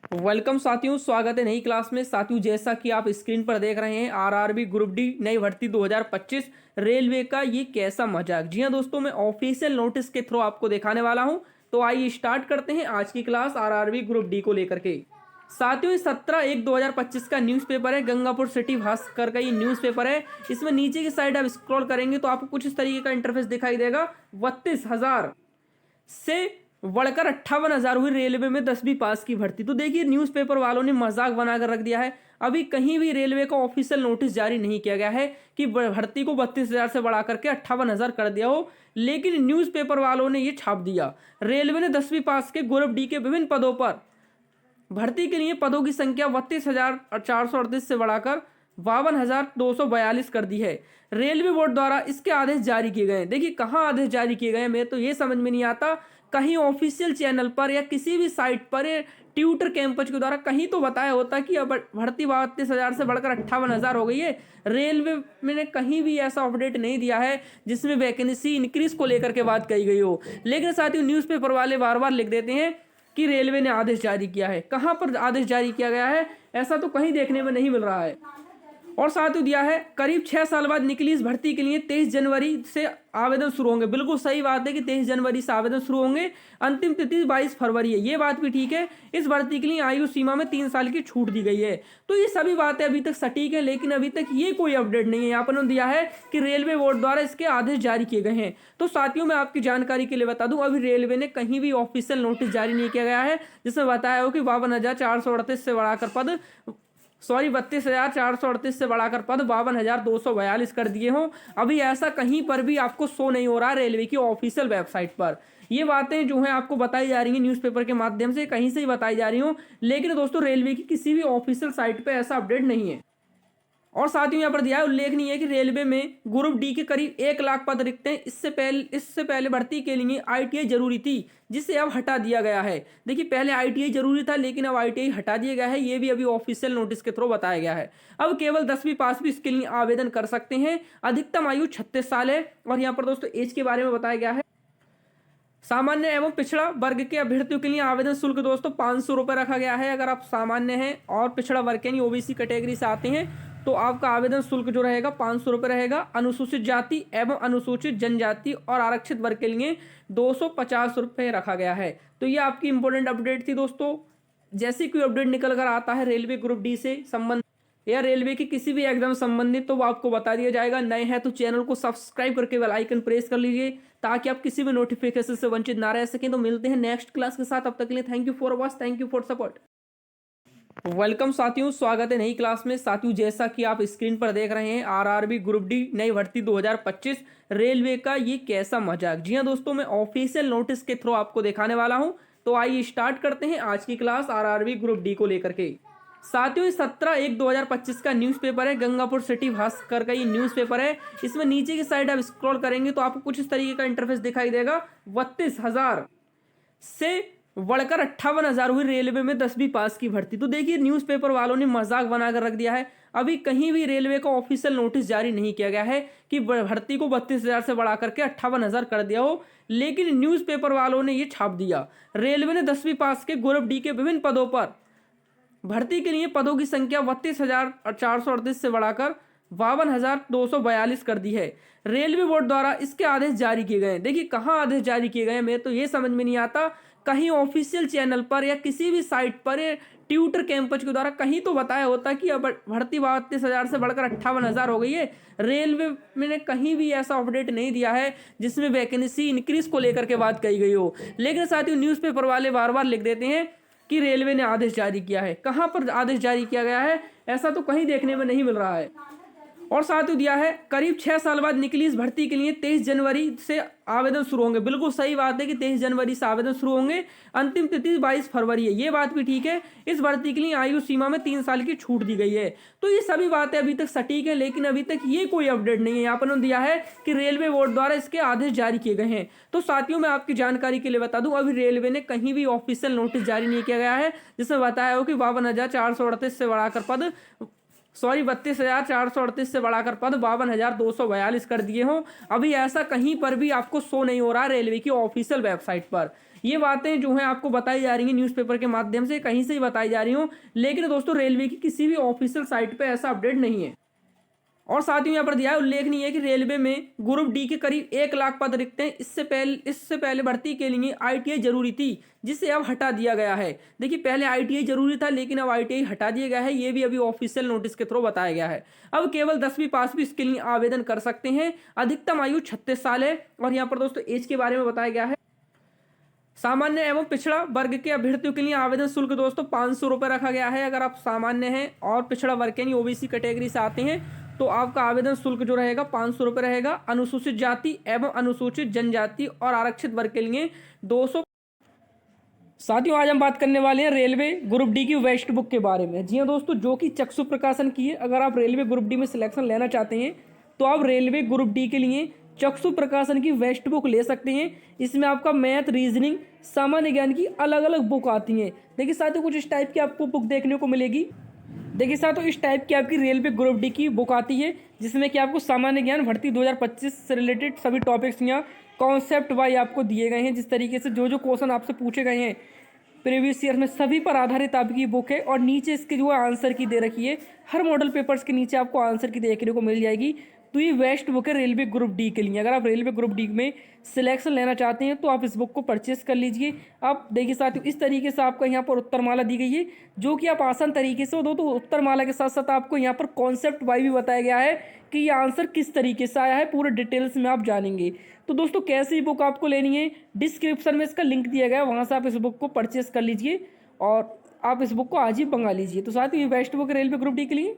Welcome साथियों, स्वागत है नई क्लास में। साथियों, जैसा कि आप स्क्रीन पर देख रहे हैं, आरआरबी ग्रुप डी नई भर्ती 2025 रेलवे का ये कैसा मजाक। जी हां दोस्तों, मैं ऑफिशियल नोटिस के थ्रू आपको दिखाने वाला हूं। तो आइए स्टार्ट करते हैं आज की क्लास आरआरबी ग्रुप डी को लेकर के। साथियों, ये 17/1/2025 का न्यूज़पेपर है। गंगापुर सिटी भास्कर का ये न्यूज़पेपर है। इसमें नीचे की साइड आप स्क्रॉल करेंगे तो आपको कुछ इस तरीके का इंटरफेस दिखाई देगा। 32,000 से बढ़कर 58,000 हुई रेलवे में 10वीं पास की भर्ती। तो देखिए, न्यूज़पेपर वालों ने मजाक बनाकर रख दिया है। अभी कहीं भी रेलवे का ऑफिशियल नोटिस जारी नहीं किया गया है कि भर्ती को 32,000 से बढ़ा करके 58,000 कर दिया हो, लेकिन न्यूज़पेपर वालों ने ये छाप दिया। रेलवे ने 10वीं पास के ग्रुप डी के विभिन्न पदों पर भर्ती के लिए पदों की संख्या 32,438 से बढ़ाकर 52,242 कर दी है। रेलवे बोर्ड द्वारा इसके आदेश जारी किए गए हैं। देखिए, कहाँ आदेश जारी किए गए हैं, मैं तो ये समझ में नहीं आता। कहीं ऑफिशियल चैनल पर या किसी भी साइट पर ट्यूटर कैंपस के द्वारा कहीं तो बताया होता कि अब भर्ती 32,000 से बढ़कर 58,000 हो गई है। रेलवे ने कहीं भी ऐसा अपडेट नहीं दिया है जिसमें वैकेंसी इंक्रीज को लेकर के बात कही गई हो। लेकिन साथियों, न्यूज़पेपर वाले बार बार लिख देते हैं कि रेलवे ने आदेश जारी किया है। कहां पर आदेश जारी किया गया है, ऐसा तो कहीं देखने में नहीं मिल रहा है। और साथ ही दिया है, करीब 6 साल बाद निकली इस भर्ती के लिए 23 जनवरी से आवेदन शुरू होंगे। बिल्कुल सही बात है कि 23 जनवरी से आवेदन शुरू होंगे। अंतिम तिथि 22 फरवरी है, ये बात भी ठीक है। इस भर्ती के लिए आयु सीमा में 3 साल की छूट दी गई है। तो ये सभी बातें अभी तक सटीक है, लेकिन अभी तक ये कोई अपडेट नहीं है। यहाँ पर दिया है कि रेलवे बोर्ड द्वारा इसके आदेश जारी किए गए हैं। तो साथियों, मैं आपकी जानकारी के लिए बता दूं, अभी रेलवे ने कहीं भी ऑफिशियल नोटिस जारी नहीं किया गया है जिसमें बताया हो कि 52,438 से बढ़ाकर पद 32,438 से बढ़ाकर पद 52,242 कर दिए हों। अभी ऐसा कहीं पर भी आपको शो नहीं हो रहा रेलवे की ऑफिशियल वेबसाइट पर। ये बातें जो हैं आपको बताई जा रही हैं न्यूज़पेपर के माध्यम से, कहीं से ही बताई जा रही हो, लेकिन दोस्तों रेलवे की किसी भी ऑफिशियल साइट पे ऐसा अपडेट नहीं है। और साथ ही यहाँ पर दिया है, उल्लेखनीय है कि रेलवे में ग्रुप डी के करीब 1 लाख पद रिक्त हैं। इससे पहले भर्ती के लिए आईटीआई जरूरी थी, जिसे अब हटा दिया गया है। देखिए, पहले आईटीआई जरूरी था, लेकिन अब आईटीआई हटा दिया गया है। ये भी अभी ऑफिशियल नोटिस के थ्रू बताया गया है। अब केवल 10वीं पास भी इसके लिए आवेदन कर सकते हैं। अधिकतम आयु 36 साल है। और यहाँ पर दोस्तों एज के बारे में बताया गया है। सामान्य एवं पिछड़ा वर्ग के अभ्यर्थियों के लिए आवेदन शुल्क दोस्तों 500 रुपये रखा गया है। अगर आप सामान्य हैं और पिछड़ा वर्ग यानी ओबीसी कैटेगरी से आते हैं तो आपका आवेदन शुल्क जो रहेगा 500 रुपये रहेगा। अनुसूचित जाति एवं अनुसूचित जनजाति और आरक्षित वर्ग के लिए 250 रुपये रखा गया है। तो ये आपकी इंपॉर्टेंट अपडेट थी दोस्तों। जैसे कोई अपडेट निकल कर आता है रेलवे ग्रुप डी से संबंधित या रेलवे की किसी भी एग्जाम संबंधित, तो वो आपको बता दिया जाएगा। नए हैं तो चैनल को सब्सक्राइब करके बेल आइकन प्रेस कर लीजिए ताकि आप किसी भी नोटिफिकेशन से वंचित ना रह सकें। तो मिलते हैं नेक्स्ट क्लास के साथ, तब तक के लिए thank you for watch, thank you for support. Welcome साथियों, स्वागत है नई क्लास में। साथियों, जैसा कि आप स्क्रीन पर देख रहे हैं, आरआरबी ग्रुप डी नई भर्ती 2025 रेलवे का ये कैसा मजाक। जी हां दोस्तों, मैं ऑफिशियल नोटिस के थ्रू आपको दिखाने वाला हूं। तो आइए स्टार्ट करते हैं आज की क्लास आरआरबी ग्रुप डी को लेकर के। साथियों, 17/1/2025 का न्यूज़पेपर है। गंगापुर सिटी भास्कर का ये न्यूज़पेपर है। इसमें नीचे की साइड आप स्क्रॉल करेंगे तो आपको कुछ इस तरीके का इंटरफेस दिखाई देगा। 32,000 से बढ़कर 58,000 हुई रेलवे में 10वीं पास की भर्ती। तो देखिए, न्यूज़पेपर वालों ने मजाक बनाकर रख दिया है। अभी कहीं भी रेलवे का ऑफिशियल नोटिस जारी नहीं किया गया है कि भर्ती को 32,000 से बढ़ा करके 58,000 कर दिया हो, लेकिन न्यूज़पेपर वालों ने ये छाप दिया। रेलवे ने 10वीं पास के ग्रुप डी के विभिन्न पदों पर भर्ती के लिए पदों की संख्या 32,438 से बढ़ाकर 52,242 कर दी है। रेलवे बोर्ड द्वारा इसके आदेश जारी किए गए हैं। देखिए, कहाँ आदेश जारी किए गए हैं, मैं तो ये समझ में नहीं आता। कहीं ऑफिशियल चैनल पर या किसी भी साइट पर ट्यूटर कैंपस के द्वारा कहीं तो बताया होता कि अब भर्ती 32,000 से बढ़कर 58,000 हो गई है। रेलवे ने कहीं भी ऐसा अपडेट नहीं दिया है जिसमें वैकेंसी इंक्रीज को लेकर के बात कही गई हो। लेकिन साथियों, न्यूज़पेपर वाले बार बार लिख देते हैं कि रेलवे ने आदेश जारी किया है। कहां पर आदेश जारी किया गया है, ऐसा तो कहीं देखने में नहीं मिल रहा है। और साथ ही दिया है, करीब 6 साल बाद निकली इस भर्ती के लिए 23 जनवरी से आवेदन शुरू होंगे। बिल्कुल सही बात है कि 23 जनवरी से आवेदन शुरू होंगे। अंतिम तिथि 22 फरवरी है, ये बात भी ठीक है। इस भर्ती के लिए आयु सीमा में 3 साल की छूट दी गई है। तो ये सभी बातें अभी तक सटीक है, लेकिन अभी तक ये कोई अपडेट नहीं है। यहाँ पर दिया है कि रेलवे बोर्ड द्वारा इसके आदेश जारी किए गए हैं। तो साथियों, मैं आपकी जानकारी के लिए बता दूं, अभी रेलवे ने कहीं भी ऑफिशियल नोटिस जारी नहीं किया गया है जिसमें बताया हो कि 52,438 से बढ़ाकर पद 32,438 से बढ़ाकर पद 52,242 कर दिए हों। अभी ऐसा कहीं पर भी आपको शो नहीं हो रहा रेलवे की ऑफिशियल वेबसाइट पर। ये बातें जो हैं आपको बताई जा रही हैं न्यूज़पेपर के माध्यम से, कहीं से ही बताई जा रही हों, लेकिन दोस्तों रेलवे की किसी भी ऑफिशियल साइट पे ऐसा अपडेट नहीं है। और साथ ही यहाँ पर दिया है, उल्लेखनीय है कि रेलवे में ग्रुप डी के करीब 1 लाख पद रिक्त हैं। इससे पहले भर्ती के लिए आईटीआई जरूरी थी, जिसे अब हटा दिया गया है। देखिए पहले आईटीआई जरूरी था, लेकिन अब आईटीआई हटा दिया गया है। ये भी अभी ऑफिशियल नोटिस के थ्रू बताया गया है। अब केवल 10वीं पास भी इसके लिए आवेदन कर सकते हैं। अधिकतम आयु 36 साल है। और यहाँ पर दोस्तों एज के बारे में बताया गया है। सामान्य एवं पिछड़ा वर्ग के अभ्यर्थियों के लिए आवेदन शुल्क दोस्तों 500 रुपये रखा गया है। अगर आप सामान्य हैं और पिछड़ा वर्ग यानी ओबीसी कैटेगरी से आते हैं तो आपका आवेदन शुल्क जो रहेगा 500 रुपये रहेगा। अनुसूचित जाति एवं अनुसूचित जनजाति और आरक्षित वर्ग के लिए 200। साथियों आज हम बात करने वाले हैं रेलवे ग्रुप डी की वेस्ट बुक के बारे में। जी हाँ दोस्तों, जो कि चक्षु प्रकाशन की है। अगर आप रेलवे ग्रुप डी में सिलेक्शन लेना चाहते हैं तो आप रेलवे ग्रुप डी के लिए चक्षु प्रकाशन की वेस्ट बुक ले सकते हैं। इसमें आपका मैथ, रीजनिंग, सामान्य ज्ञान की अलग अलग बुक आती हैं। देखिए साथियों, कुछ इस टाइप की आपको बुक देखने को मिलेगी। देखिए साथियों, इस टाइप की आपकी रेलवे ग्रुप डी की बुक आती है, जिसमें कि आपको सामान्य ज्ञान भर्ती 2025 से रिलेटेड सभी टॉपिक्स यहाँ कॉन्सेप्ट वाइज आपको दिए गए हैं। जिस तरीके से जो क्वेश्चन आपसे पूछे गए हैं प्रीवियस ईयर में, सभी पर आधारित आपकी बुक है। और नीचे इसके जो आंसर की दे रखी है, हर मॉडल पेपर्स के नीचे आपको आंसर की देखने को मिल जाएगी। तो ये बेस्ट बुक है रेलवे ग्रुप डी के लिए। अगर आप रेलवे ग्रुप डी में सिलेक्शन लेना चाहते हैं तो आप इस बुक को परचेस कर लीजिए। आप देखिए साथियों, इस तरीके से आपको यहाँ पर उत्तरमाला दी गई है, जो कि आप आसान तरीके से दो। तो उत्तरमाला के साथ साथ आपको यहाँ पर कॉन्सेप्ट वाइज भी बताया गया है कि ये आंसर किस तरीके से आया है, पूरे डिटेल्स में आप जानेंगे। तो दोस्तों कैसी बुक आपको लेनी है, डिस्क्रिप्शन में इसका लिंक दिया गया है, वहाँ से आप इस बुक को परचेस कर लीजिए और आप इस बुक को आज ही मंगा लीजिए। तो साथियों ये बेस्ट बुक है रेलवे ग्रुप डी के लिए।